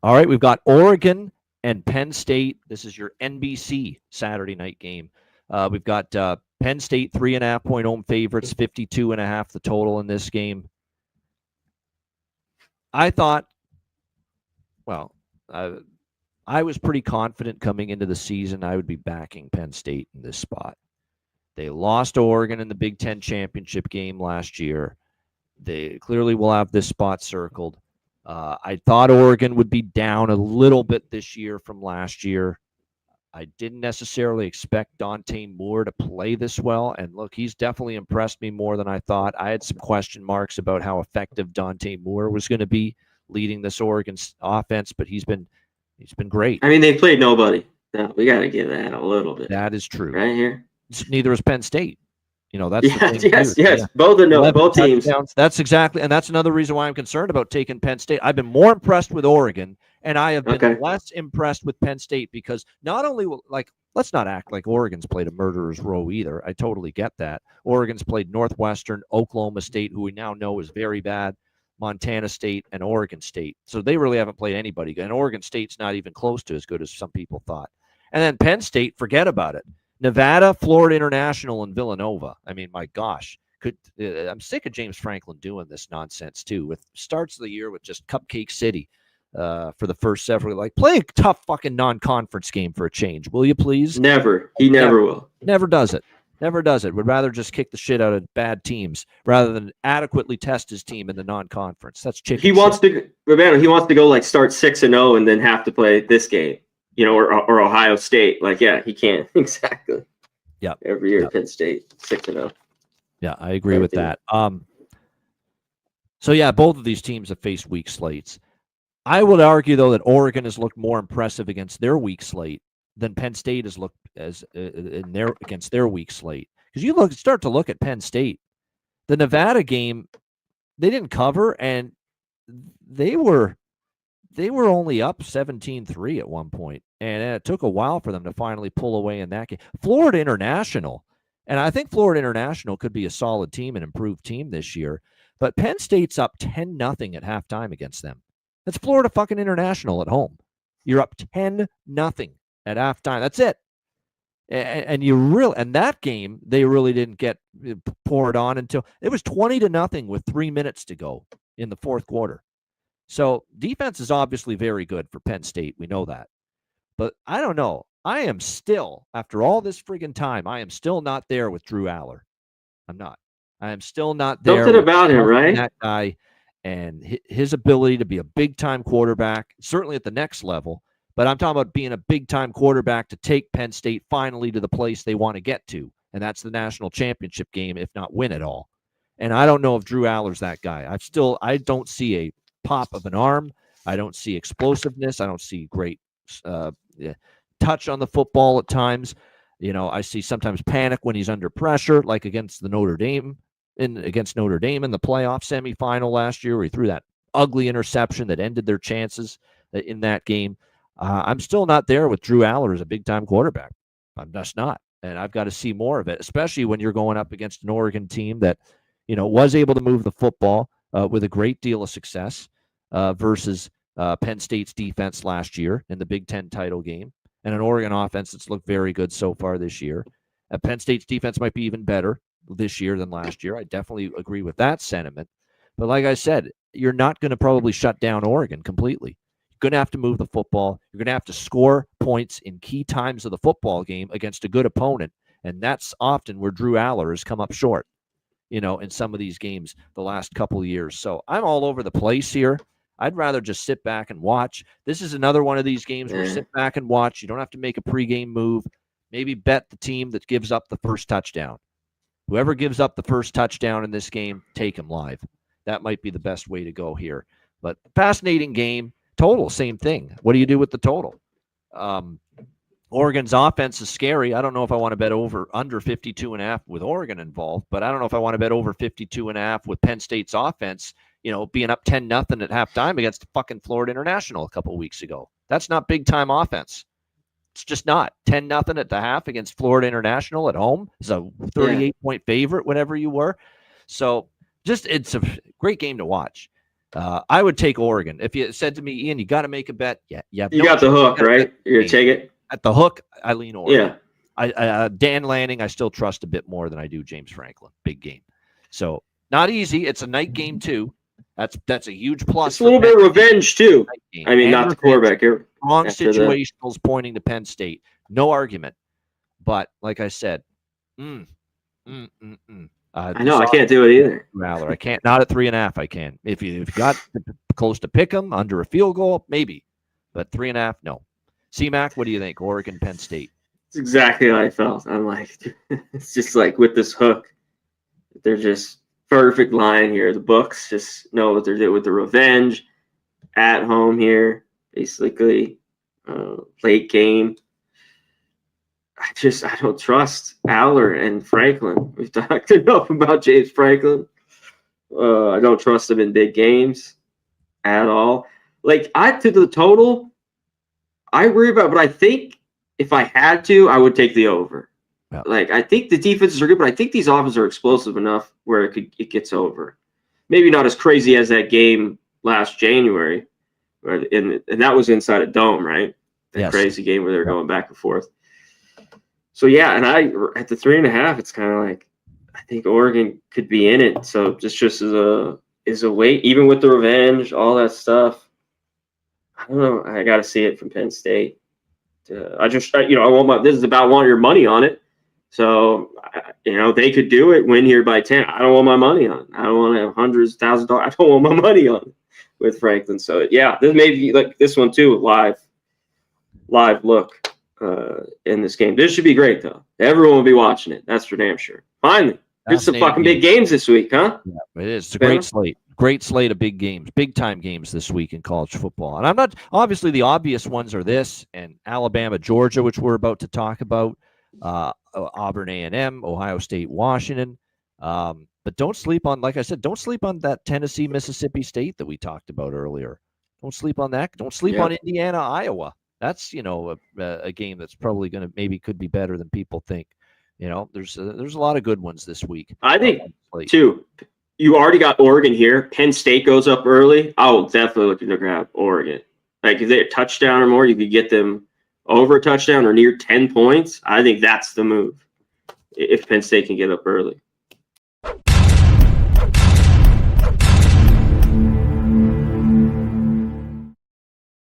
All right, we've got Oregon and Penn State. This is your NBC Saturday night game. We've got Penn State 3.5-point home favorites, 52.5 the total in this game. I thought, well, I was pretty confident coming into the season I would be backing Penn State in this spot. They lost to Oregon in the Big Ten championship game last year. They clearly will have this spot circled. I thought Oregon would be down a little bit this year from last year. I didn't necessarily expect Dante Moore to play this well. And look, he's definitely impressed me more than I thought. I had some question marks about how effective Dante Moore was going to be leading this Oregon offense, but he's been great. I mean, they played nobody. No, we got to give that a little bit. That is true. Right here. Neither is Penn State. That's yes. Yeah. Both teams. That's exactly, and that's another reason why I'm concerned about taking Penn State. I've been more impressed with Oregon, and I have been less impressed with Penn State because not only let's not act like Oregon's played a murderer's row either. I totally get that. Oregon's played Northwestern, Oklahoma State, who we now know is very bad, Montana State, and Oregon State. So they really haven't played anybody, and Oregon State's not even close to as good as some people thought. And then Penn State, forget about it. Nevada, Florida International, and Villanova. I mean, my gosh, I'm sick of James Franklin doing this nonsense too. With starts of the year with just Cupcake City for the first several. Play a tough fucking non-conference game for a change, will you please? Never. He never will. Never does it. Never does it. Would rather just kick the shit out of bad teams rather than adequately test his team in the non-conference. That's chicken. He wants to go start 6-0 and then have to play this game. Or Ohio State. He can't. Exactly. Yeah. Every year, Penn State, 6-0. Yeah, I agree with that. So, yeah, both of these teams have faced weak slates. I would argue, though, that Oregon has looked more impressive against their weak slate than Penn State has looked against their weak slate. Because start to look at Penn State. The Nevada game, they didn't cover, and they were only up 17-3 at one point, and it took a while for them to finally pull away in that game. Florida International, and I think Florida International could be a solid team, an improved team this year, but Penn State's up 10-0 at halftime against them. That's Florida fucking International at home. You're up 10-0 at halftime. That's it. And that game, they really didn't get poured on until it was 20-0 with 3 minutes to go in the fourth quarter. So defense is obviously very good for Penn State. We know that. But I don't know. I am still, after all this friggin' time, I am still not there with Drew Aller. I'm not. I am still not there. Something about him, right? That guy and his ability to be a big-time quarterback, certainly at the next level. But I'm talking about being a big-time quarterback to take Penn State finally to the place they want to get to, and that's the national championship game, if not win it all. And I don't know if Drew Aller's that guy. I don't see a pop of an arm. I don't see explosiveness. I don't see great touch on the football at times. I see sometimes panic when he's under pressure, like against Notre Dame in the playoff semifinal last year, where he threw that ugly interception that ended their chances in that game. I'm still not there with Drew Aller as a big-time quarterback. I'm just not. And I've got to see more of it, especially when you're going up against an Oregon team that, was able to move the football with a great deal of success versus Penn State's defense last year in the Big Ten title game, and an Oregon offense that's looked very good so far this year. Penn State's defense might be even better this year than last year. I definitely agree with that sentiment. But like I said, you're not going to probably shut down Oregon completely. You're going to have to move the football. You're going to have to score points in key times of the football game against a good opponent, and that's often where Drew Aller has come up short, in some of these games the last couple of years. So I'm all over the place here. I'd rather just sit back and watch. This is another one of these games where sit back and watch. You don't have to make a pregame move. Maybe bet the team that gives up the first touchdown. Whoever gives up the first touchdown in this game, take him live. That might be the best way to go here. But fascinating game. Total, same thing. What do you do with the total? Oregon's offense is scary. I don't know if I want to bet under 52.5 with Oregon involved, but I don't know if I want to bet over 52.5 with Penn State's offense, being up 10-0 at halftime against fucking Florida International a couple of weeks ago. That's not big time offense. It's just not. 10-0 at the half against Florida International at home. It's a 38-point favorite, whatever you were. So it's a great game to watch. I would take Oregon. If you said to me, Ian, you got to make a bet. Yeah, yeah. You got the hook, right? You're gonna take it At the hook. I lean Oregon. Yeah. Dan Lanning, I still trust a bit more than I do James Franklin. Big game. So not easy. It's a night game too. That's a huge plus. It's a little bit of revenge too. I mean, not the quarterback. Wrong situationals pointing to Penn State. No argument. But like I said, I know I can't do it either. Rattler, I can't. Not at 3.5. I can. If you got close to pick them under a field goal, maybe. But 3.5, no. C-Mac, what do you think? Oregon, Penn State. It's exactly how I felt. I'm like, it's just like with this hook, they're just perfect line here. The books just know what they're doing with the revenge at home here, basically late game. I don't trust Aller and Franklin. We've talked enough about James Franklin. I don't trust him in big games at all. Like to the total, I agree about it, but I think if I had to, I would take the over. Yeah. Like I think the defenses are good, but I think these offenses are explosive enough where it gets over. Maybe not as crazy as that game last January, and that was inside a dome, right? That crazy game where they were going back and forth. So yeah, and at the 3.5, it's kind of like I think Oregon could be in it. So just as a weight, even with the revenge, all that stuff. I don't know. I got to see it from Penn State. I want this is about wanting your money on it. So they could do it, win here by 10. I don't want my money on it. I don't want to have hundreds, thousands of dollars. I don't want my money on it with Franklin. So yeah, this may be like this one too, live look. In this game. This should be great, though. Everyone will be watching it. That's for damn sure. Finally. There's some fucking big games this week, huh? Yeah, it is. It's a great slate. Great slate of big games, big-time games this week in college football. And I'm not – obviously, the obvious ones are this and Alabama, Georgia, which we're about to talk about, Auburn A&M, Ohio State, Washington. But don't sleep on – like I said, don't sleep on that Tennessee, Mississippi State that we talked about earlier. Don't sleep on that. Don't sleep on Indiana, Iowa. That's, a game that's probably going to could be better than people think. There's a lot of good ones this week. I think, too, you already got Oregon here. Penn State goes up early. I will definitely look to grab Oregon. Like, if they're a touchdown or more, you could get them over a touchdown or near 10 points. I think that's the move if Penn State can get up early.